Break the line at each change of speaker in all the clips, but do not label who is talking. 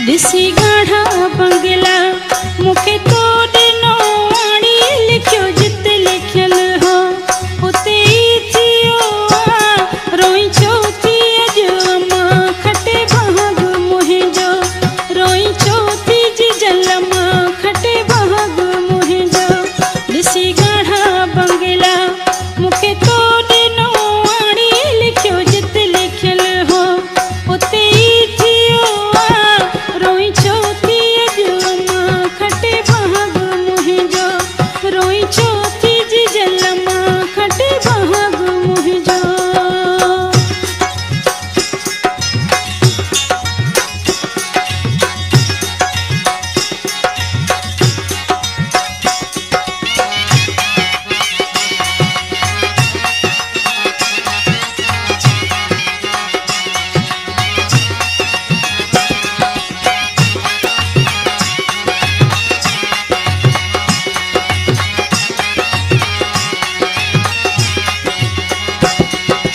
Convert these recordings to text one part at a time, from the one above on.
ऋषि गाढ़ा बंगला मुखे तो दिनो आड़ी लिखियो जित लिखल हो उते थियो रोई चौथी अजमा खटे भाग मुहे जो रोई चौथी जी जलमा खटे भाग मुहे जो ऋषि गाढ़ा बंगला मुखे तो दिनो आड़ी लिखियो जित लिखल हो उते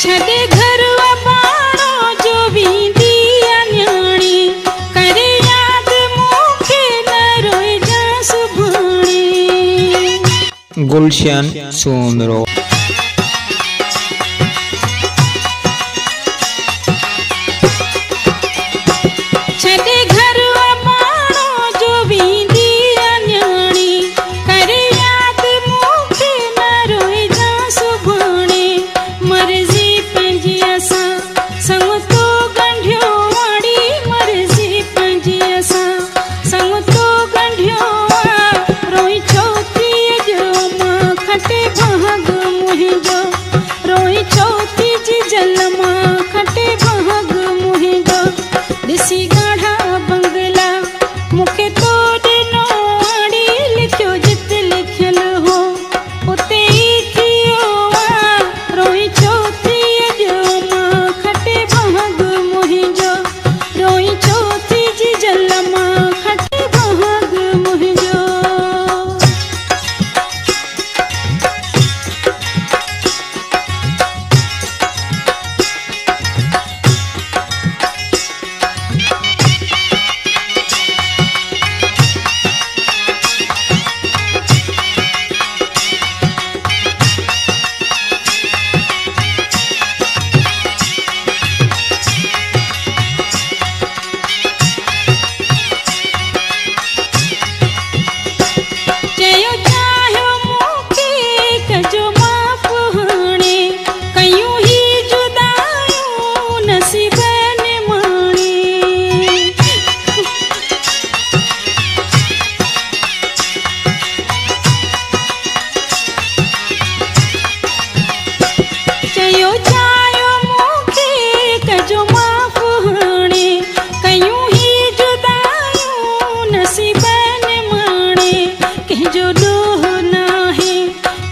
छदे घरवा बाणो जो बींदिया न्याणी करे याद मुखे न रोए जा सुभाणे।
गुलशन सोमरो
छदे घरवा बाणो जो बींदिया न्याणी करे याद मुखे न रोए जा सुभाणे। मर्जी संग तो गंढियो वाड़ी मर्जी पंजी असा संग तो गंढियो रोई चौथी अजमा खटे भाग मुहे जो रोई चौथी जी जलमा खटे भाग मुहे जो ऋषि गाढ़ा बंगला मुखे तो दिनो आड़ी लिखियो जित लिखल हो उते थियो रोई चौथी अजमा खटे भाग मुहे जो रोई चौथी जी जलमा खटे भाग मुहे जो।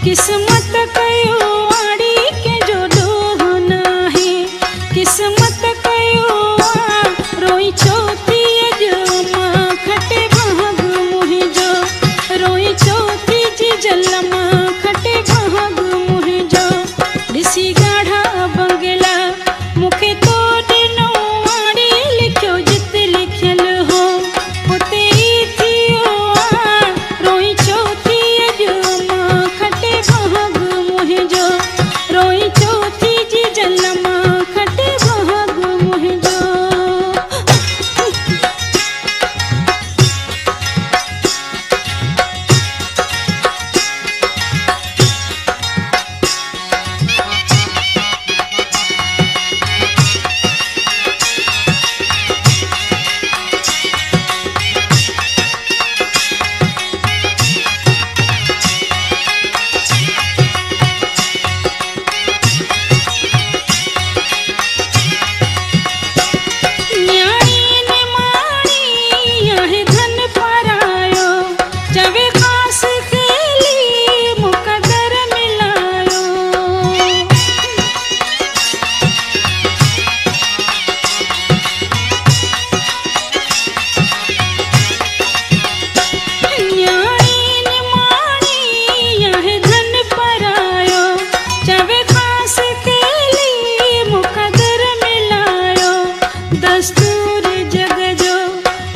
किस्मत कयो आड़ी के जो डोह नाहे किस्मत कयो रोई चौथी अजमा खटे भाग मुहे जो रोई चौथी जी जलमा खटे भाग मुहे जो ऋषि गाढ़ा बंगला मुखे तो दिनो आड़ी लिखियो जित लिखल हो उते थियो रोई चौथी अजमा खटे भाग मुहे जो रोई चौथी जी जलमा खटे भाग मुहे जो।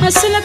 असल